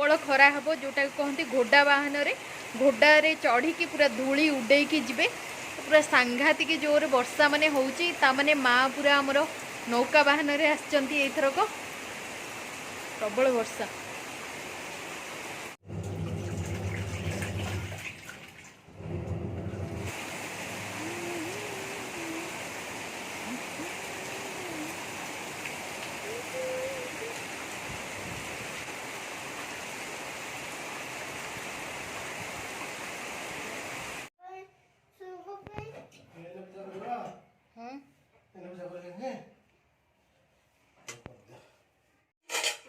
प्रबल खरा हम जोटा कहते घोड़ा बाहन घोड़े चढ़ी पूरा धूली उड़ेकी जीवे पूरा सांघातिक जोर वर्षा माने होउची ता माने माँ पूरा आमर नौका बाहन आसरक प्रबल वर्षा।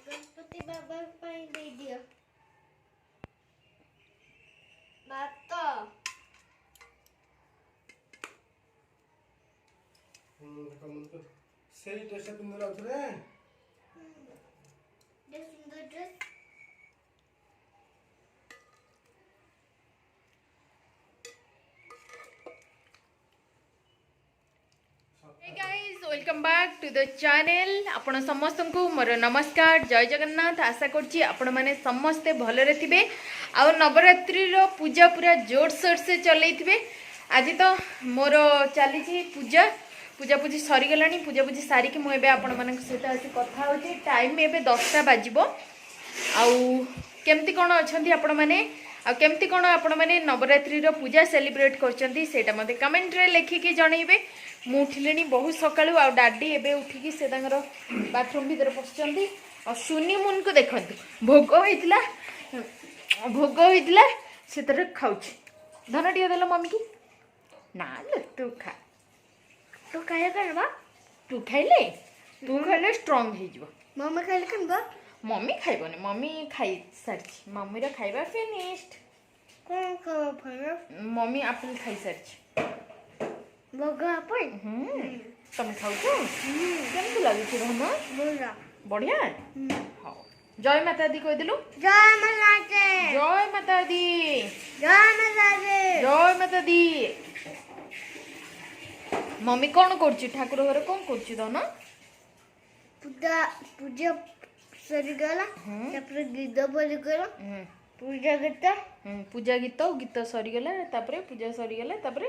गणपति बाबा पाई दे दियो भात सही ड्रेस पिंदर आउथरे दे सुंदर dress Hey guys, welcome back to the channel. आपण समस्त को मोर नमस्कार जय जगन्नाथ। आशा करछि आपण माने समस्ते भलरे थिबे और नवरात्रि रो पूजा पूरा जोर शोर से चलै थिबे। आज तो मोर चली छी पूजा पूजा पूजी सरी गलानी पूजा पूजी सारी कि मु एबे आपण माने सहित आसी कथा होछि। टाइम एबे 10टा बाजिबो आउ केमती कोन अछंती आपण माने आ केमती कोन आपण माने नवरात्रि रो पूजा सेलिब्रेट करचंती सेटा मते कमेंट रे लिखि के जणैबे। मु उठिलेनी बहुत सकाळु आ डाडी एबे उठिकी से तांगर बाथरूम भीतर पसचंती आ सुनी मुन को देखंतु भोग होइतला से तर खाउछ धन टिया देलो मम्मी की ना ले तू खा तो खाया करबा तू खाइले स्ट्रांग हे जिवो मम्मा खाइले कनबा मम्मी खाइबोनी मम्मी खाइ सारछि मम्मी रा खाइबा फिनिश्ड कौन खाओ फन मम्मी एप्पल खाइ सारछि बगा पर तुम खाऊ केमती लगुच धन बोला बढ़िया हाँ जय माता दी कह दिलु जय माता दी जय माता दी जय माता दी जय माता दी। मम्मी कौन करछि ठाकुर घर कौन करछि धन पूजा पूजा सरी गला तापर गीत बोली गला पूजा गीत सरी गला तापर पूजा सरी गला तापर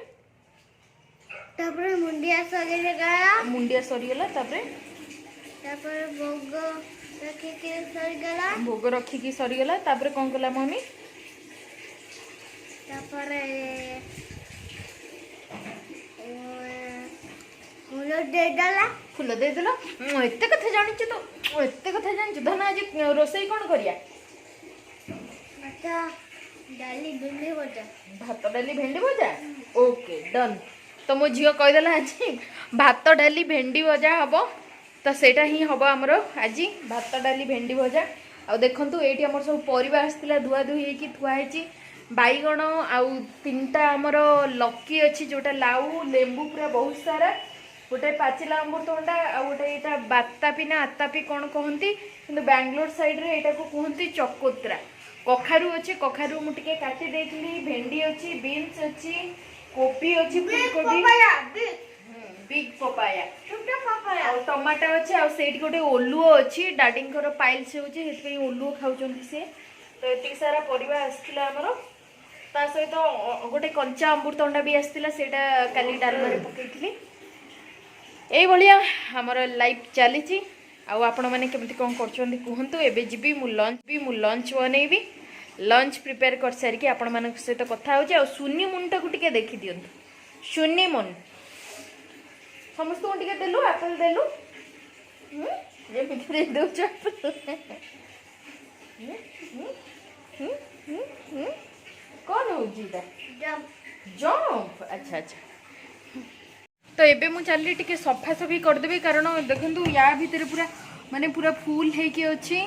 तापर मुंडिया सरी गला तापर भोग रखी के सरी गला भोग रखी की सरी गला तापर कौन कला मम्मी तापर फूल दे देला एते कथा जानिछु तो एते कथा जानिछु धन आज रोसई कौन करिया भात डाली भेंडी भजा ओके डन तो मो झील कहीदेला आज भात डाली भेंडी भजा हम तो सेटा ही हम आमर आज भात डाली भेंडी भजा आ देखु ये आम सब परिवा आसला धुआ धुई होगी थुआई बैगण आउ 3टा आमर लकी अच्छी जोटा लाउ लेंबू पूरा बहुत सारा गोटे पाचिला अमृतभंडा आ गोटे यहाँ बातापी ना आतापी कौन कहती कि बैंगलोर साइड रे यहाँ को कहती चकोत्रा कखारू अच्छे कखारू मुझे काटी देती भेंडी अच्छी बीन्स अच्छी कोपी अच्छी फुलकोबी बिग पपाया और टमाटो अच्छे आ गोटे ओलुओ अच्छी डाडींकर पाइल्स होती ओलुओ खाऊँ सी तो ये सारा परिवा आसला आमर ता सहित गोटे कंचा अमृतभंडा भी आसला से काली डालमा पकई यही भाया आमर लाइफ चली आपण मैंने केमती कौन कर कहतु एबे जीवी मु लंच बनैबी लंच प्रिपेयर कर सारिकी आपण मान सहित कथा हो सुनी मुनटा को टिके देखी दियंतु सुनी मुन समस्त को टिके देलु एप्पल देलु जे मिठरे दउछ कौन हो जीदा जंप अच्छा अच्छा तो एबे मु चली टिके सफा सफी करदेबी कारण देखंतु या भीतर पूरा माने पूरा फुल हेकी अछि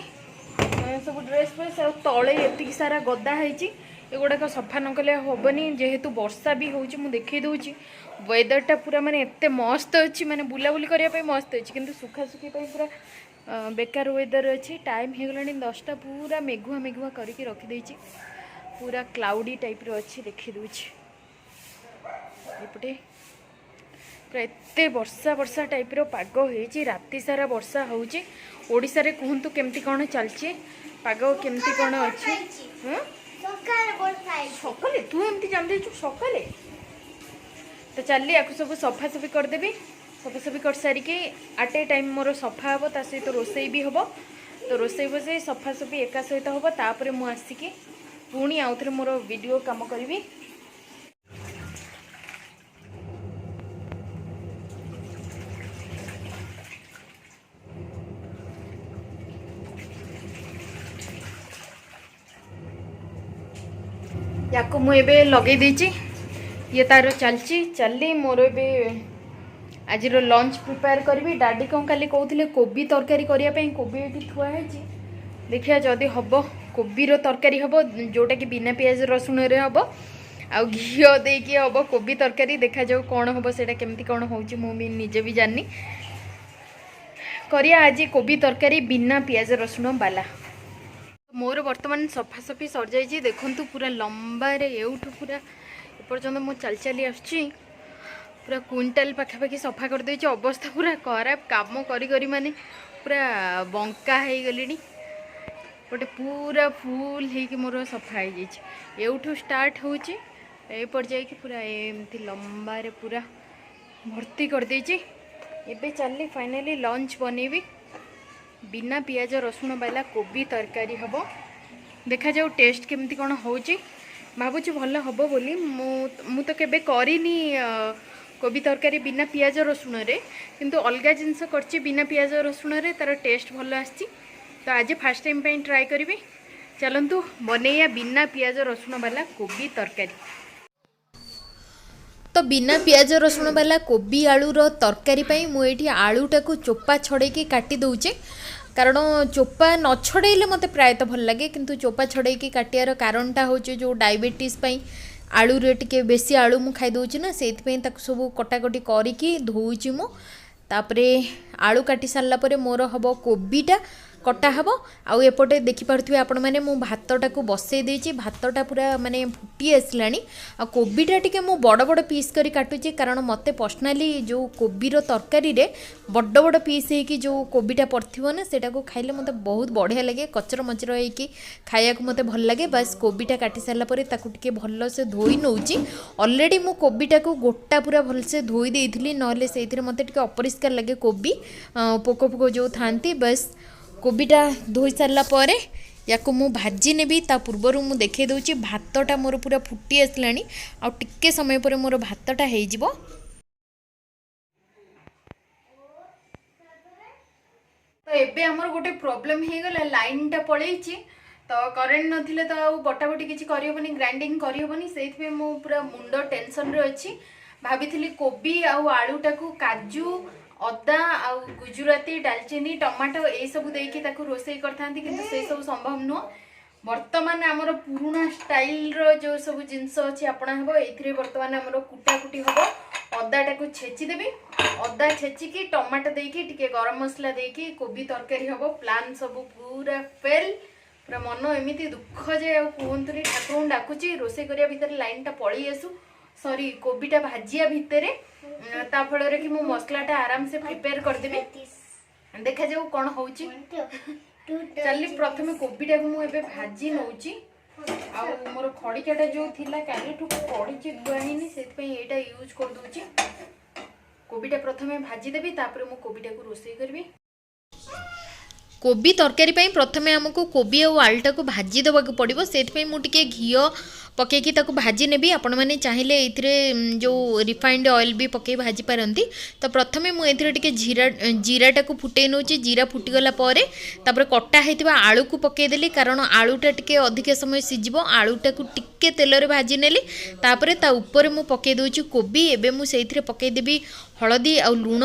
सब ड्रेस फ्रेस तले एति सारा गदा होती एगुड़ाक सफा न कले हेनी जेहेतु वर्षा भी होची मु देखई दूची वेदरटा पूरा माने एते मस्त अच्छी माने बुलाबुली करने मस्त अच्छी किंतु सुखा सुखी पूरा बेकार वेदर अच्छी टाइम हो गलानी 10टा पूरा मेघुआ मेघुआ करके रखिदे पूरा क्लाउडी टाइप रो अच्छी देखी दूची एपटे पूरा एते वर्षा वर्षा टाइप रो पाग होइछि राति सारा वर्षा होउछि ओडिसा रे कहंतु केमती कोन चलछि पाग केमती कोन अछि सकाळे वर्षा आई सकाले तू एमती जान देछु सकाले तो चलली याकू सब सफा सफी कर देबी सफा सफी कर सारी के आट ए टाइम मोर सफा हबो ता सहित रोसई भी हबो तो रोसई बसे सफा सफी एका सहित हबो तापरे मु आसिकी पुणी आउथरे मोर वीडियो काम करबी। याको मु एबे लगे देची ये तार चलची चलली मोर एबे आज लंच प्रिपेयर करी डाडी कौन काली कहते कोबी तरकारी करने कोबी ये थुआ है देखिए जदि हम कोबीर तरकारी हम जोटा कि बिना पियाज रसुण रे हम आउ घी देकी हम कोबी तरकारी देखा जाऊ कौन हम से केमती कौन हो निजे भी जानी करिया आज कोबी तरकारी बिना पियाज रसुण बाला। मोर बर्तमान सफासफी सर जाइए देखु पूरा लंबा रे एउठू पूरा एपर्यंत मु चल चली आसुची पूरा क्विंटाल पाखापाखि सफा कर देछि अवस्था पूरा खराब काम करी करी माने पूरा बंका हो गली गोटे पूरा फुल होगी मोर सफा हो जाइए एउठू स्टार्ट होची एपर जाइए पूरा एमती लंबा रे पूरा भर्ती कर देछि। एबे चलली फाइनली लंच बनैबी बिना पियाज रसुण वाला कोबी तरकारी हम देखा जाऊ टेस्ट केमती कौन होची भावुची भल हम बोली मु तो केबे करिनी कोबी तरकारी बिना पियाज रसुण रे किंतु अलग जिनस करची बिना पियाज रसुण रे तार टेस्ट भल आसी तो आज फास्ट टाइम पे ट्राई करी चलतु बनैया बिना पियाज रसुण वाला कोबी तरकारी। तो बिना पियाज रसुण वाला कोबी आलूर तरकारी पाई मुझे आलूटा को चोपा छड़े काटी दौचे कारण चोपा न छड़े मत प्रायतः भल लगे किंतु चोपा छड़े काटियार कारणटा हूँ जो डायबिटीज आलू रे टिके बेसी आलू मु खाई दउची ना सेति सब कटाकटी करिकी धोउची मु तापरे आलू काटी सारला परे मोर हबो कोबीटा कटा हब आउ एपटे देखिपे आपण मैंने मु भातटा को बसई देछि भातटा पूरा माने फुटी आसलानी आ कोबीटा टिके मु बड़ बड़ पीस करी काटुची कारण मते पर्सनाली जो कोबीर तरकारी रे बड़ बड़ पीस हेकी जो कोबीटा पड़थिबो ना सेटा को खाइले मते बहुत बढ़िया लगे कचर मचर हेकी खाया को मते भल लगे बस कोबीटा काटी सारला परे ताकू टिके भल से धोई नउची ऑलरेडी मु कोबीटा को गोटा पूरा भल से धोई देइथिली नहले सेइथिरे मते टिके अपरिष्कार लगे कोबी पोको पोको जो थांती बस कोबीटा धोई सारला परे याको मु भाजी नेबी ता पूर्वर मु देखे दउची भातटा मोर पूरा फुटी आसलानी आ टिके समय परे मोर भातटा हेइ जिवो। तो एबे हमर गोटे प्रॉब्लम हे गला लाइनटा पळेइची तो करेंट नथिले तो बटाबटी किछि करियबनी ग्राइंडिंग करियबनी सेइथबे मु पूरा मुंडो टेंशन रे अछि भाबिथिली कोबी आ आलूटा को काजू अदा आउ गुजराती डालचीनी टमाटो ये सब देकी ताकू रोसई करथांती किंतु से सब संभव नुह वर्तमान आमर पुराना स्टाइल रो जो सब जिनस अछि आपणा हबो एथिरे वर्तमान आमर कुटा कुटी हबो अदाटा को छेची देबी अदा छेची की टमाटो देकी टिके गरम मसला देकी कोबी तरकारी हबो प्लान सब पूरा फेल पूरा मन एमिति दुख जे कहंतुनी ठाकुर डाकुची रोसई करिया भीतर लाइन टा पळी आसु सॉरी कोबीटा भाजिया भितर ता फल कि मु मसलाटा आराम से प्रिपेयर कर देबी देखा जाऊ कौन होउची चली प्रथमे कोबीटा को मु एबे भाजी नउची आ मोर खड़िकाटा जो थिला काली ठु पड़ी दुआहिनी सेत पे एटा यूज कर दूची कोबीटा प्रथमे भाजी देबी तापर मु कोबीटा को रोसई करबी। कोबी तरकारी पाई प्रथमे हमको कोबी और आलूटा को भाजी देवा पड़ो से मुझे घी पकईकी भाजी नेबी आपण मैंने चाहिए ये जो रिफाइंड ऑयल भी पकई भाजी पारती तो प्रथमे मुझे जीराटा को फुटे नौ जीरा फुटीगला तापर कटा होता आलू को पकईदेली कारण आलूटा टिके अधिक समय सीझ आलूटा को टिके तेल रे भाजी नेली तापर ता ऊपर मु पकई दउची कोबी एबे मु सेइथिरे पकई देबी हलदी आ लुण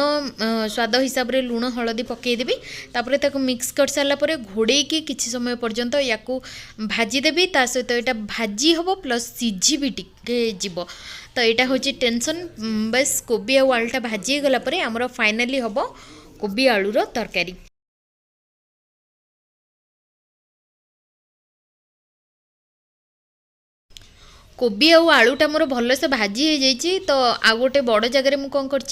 स्वाद हिसाब रे लुण हलदी पकई देबी तापर ताको मिक्स कर सारला परे घोड़ेकी किछि समय पर्यंत याकू भाजी देबी ता सहित एटा भाजी हबो प्लस सीझी भी टिके जीवो तो यहाँ हूँ टेंशन बस कोबी आ आलूटा भाजी गला परे हमर फाइनली हबो कोबी आलूर तरकारी। कोबी आउ आलूटा मोर भलसे भाजी हो जाइए। तो आ गोटे बड़ जगह मुझे कौन कर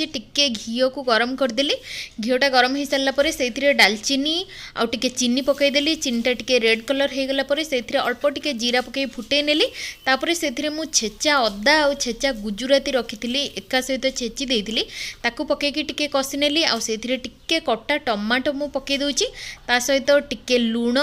घी को गरम करदेली। घीटा गरम हो सारापर से डालचीनी आउ टिके चीनी पकईदेली। चीनीटा टिके रेड कलर हो गलापर से अल्प टिके जीरा पकई फुटई नेली। तापर से छेचा अदा और छेचा गुजुराती रखी एका सहित छेची देती ताकू पकईकी टिके कषिनेली। आउ से टिके कटा टमाटो मु पकई दूची ता सहित टिके लुण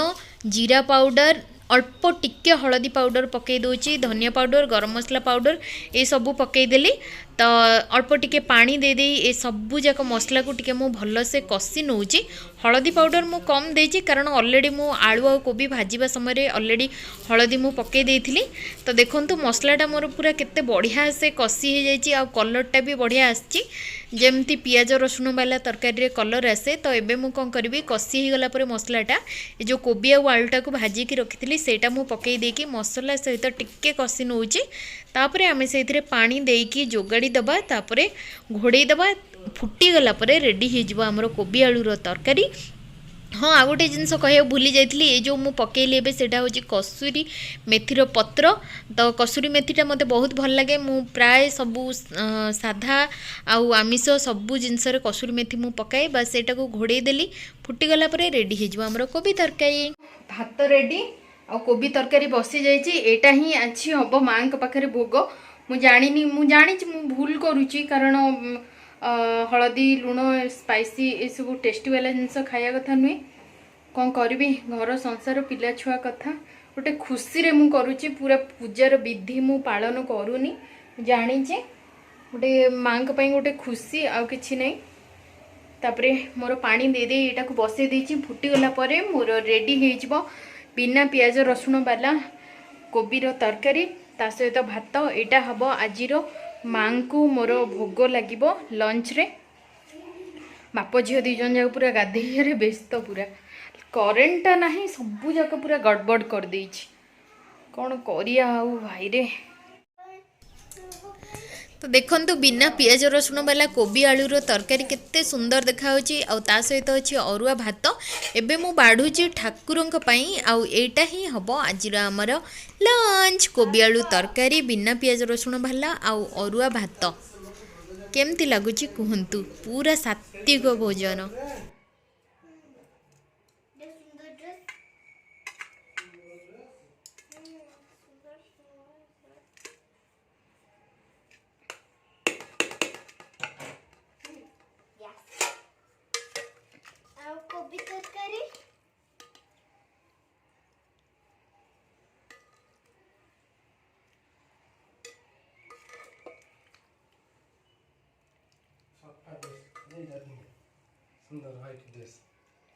जीरा पाउडर अल्प टिके हलदी पाउडर पकई दूची धनिया पाउडर गरम मसला पाउडर ये सबू पकईदेली। तो अल्प टिके पानी दे दे ए सबू जाक मसला को टिके मु भल से कषि नौची। हलदी पाउडर मु कम देची कारण ऑलरेडी मु आलू और कोबी भाजीबा समय ऑलरेडी हलदी मु पकई देइथिली। तो देखंतु मसलाटा मोर पूरा केते बढ़िया से कषि हो जाइए आ कलरटा भी बढ़िया आछि जेमती पियाज रसुण वाला तरकारी रे कलर आसे। तो एबे मु कौन करी कषि हो गला परे मसलाटा ए जो कोबी और आलूटा को भाजी की रखी सेटा मु पकई देकी मसला सहित टिके कषि नौची। तापरे आमे सेथिरे पानी देकी जोगाड़ी दबा तापरे घोड़े दबा फुटी गला परे रेडी हो जिवो हमरो कोबी आलूर तरकारी। हाँ आ गोटे जिनस कह भूली जाइए ये जो मुझे पकेली एबे सेटा होची कसूरी मेथीर पत्र। तो कसूरी मेथीटा मते बहुत भल लगे। मु प्राय सबू साधा आउ आमिष सबू जिनस कसूरी मेथी मु पकाए बस सेटा को घोड़े देली फुटी गला परे रेडी हो जिवो हमरो कोबी तरकारी। भात रेडी आ कोबी तरकारी बसी जाइए। एटा ही आज हम माँ पाखे भोग मु जानी मु भूल करुच्ची कारण हलदी लुण स्पाइसी ये सब टेस्टी वाला जिनस खाया कथा नुहे कौन करी घर संसार पिला छुआ कथा गोटे खुशी रे मु करुच्ची पूरा पूजार विधि मु पालन करूनी जानीचे गोटे माँ गोटे खुशी आउ किछि नहीं। तापरे मोर पानी दे दे एटा को बसई देछि फुटी गला परे मोर रेडी हो जिवो बिना पियाज रसुण वाला कोबीर तरकारी ता सहित भात। एटा हबो आजिरो माँ को मोर भोग लगे लंच रे। बाप झील दी जन जाक पूरा गाधे व्यस्त पूरा करेन्टा ना सबू जाक पूरा गड़बड़ कर दे कौन करिया भाई रे। तो देखंतु बिना पियाज रसुण वाला कोबी आलूर तरकारी केते सुंदर देखाउची आ ता सहित अछि अरुआ भात। एबे मु बाढुची ठाकुरंक पई आ एटा ही हबो आजिर हमर लंच कोबी आलू तरकारी बिना पियाज रसुण वाला आ अरुआ भात। केमती लागुची कुहंतु पूरा सात्विक भोजन। कोबी तरकारी सुंदर व्हाइट ड्रेस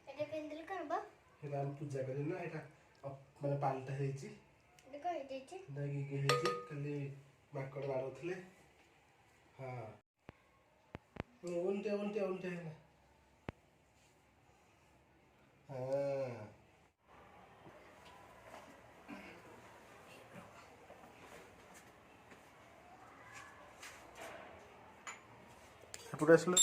एटा पेंदल करबा एटा हम पूजा करे ना एटा माने पालटा हेची एटा कहि देछि दागी के हेची खाली माकड़ मारुथले। हां उल्टे उल्टे उल्टे है ना। हां पूरा स्लो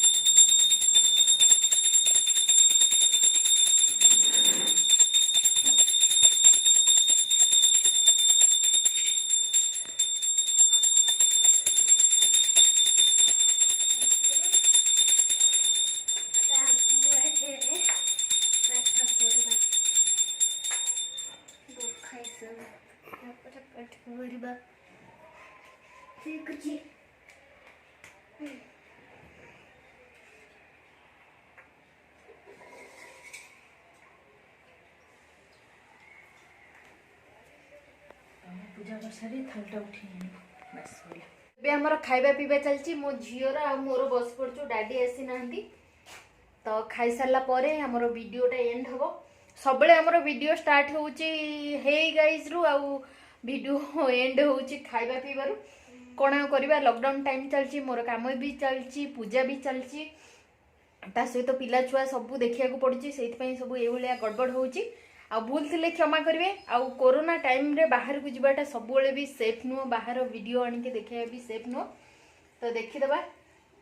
पूजा कर सारी थालटा उठी बस बे हमर खाइबा पीबा चलची मो झियोरा आ मोर बस पड़चो डैडी आसी नांदी। तो खाई सारला परे हमर वीडियोटा एंड हबो। सबले हमर वीडियो स्टार्ट होउची हे गाइस रु आ वीडियो एंड होउची खाइबा पीबारु कोना करबा। लॉकडाउन टाइम चलची मोर काम भी चलची पूजा भी चलची ता सहित पिला छुआ सब देखिया को पड़ची सेति पई सब ए भलिया गड़बड़ होउची आ भूल थिले क्षमा करेंगे। आ कोरोना टाइम रे बाहर को जीवाटा सब भी सेफ नुह बाहर वीडियो आनिके देखा भी सेफ नुह। तो देखीदबा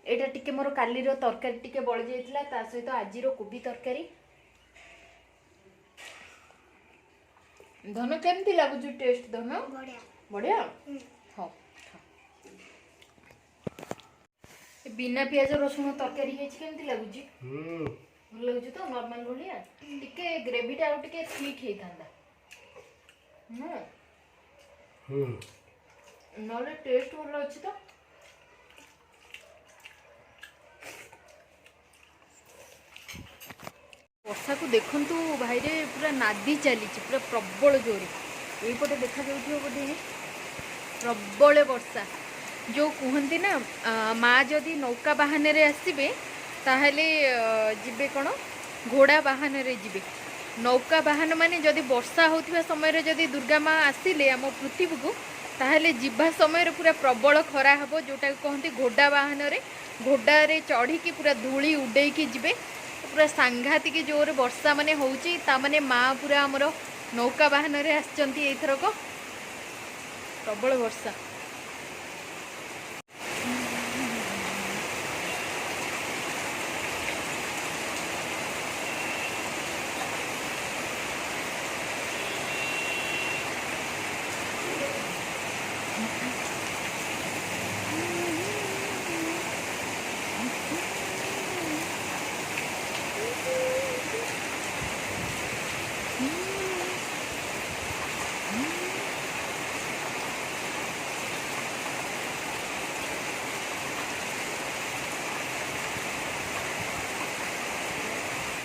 एटा टिके मोर कालीर तरकारी टिके बळ जाइतिला ता सहित आजिर कोबी तरकारी। धन केमती लागुची टेस्ट धन बढ़िया बढ़िया। बिना पियाज रसुण तरकारी केमती लगुच हम्म भल लगुच तो नॉर्मल भलिया टिके ग्रेवीटा आउ टिके थिक हेइतांदा नले टेस्ट भल अछि तो वर्षा को देखंतु भाई रे पूरा नादी चली पूरा प्रबल जोरे यहीपटे देखा जाउथियो बोधे प्रबल वर्षा जो कहती ना माँ जदि नौका बाहन रे आसबे ताहले जिबे कौन घोड़ा बाहन रे जिबे नौका बाहन माने जदि वर्षा होतिबा समय रे जदि दुर्गा माँ आसिले आम पृथ्वी को ताहले जिबा समय रे पूरा प्रबल खरा हबो जोटा कहती घोड़ा बाहन रे घोड़ा रे चढ़ी की पूरा धूली उड़े की जिबे पूरा सांघातिक जोर वर्षा माने होउची ता माने माँ पूरा हमर नौका बाहन रे आछंती एथरक प्रबल वर्षा।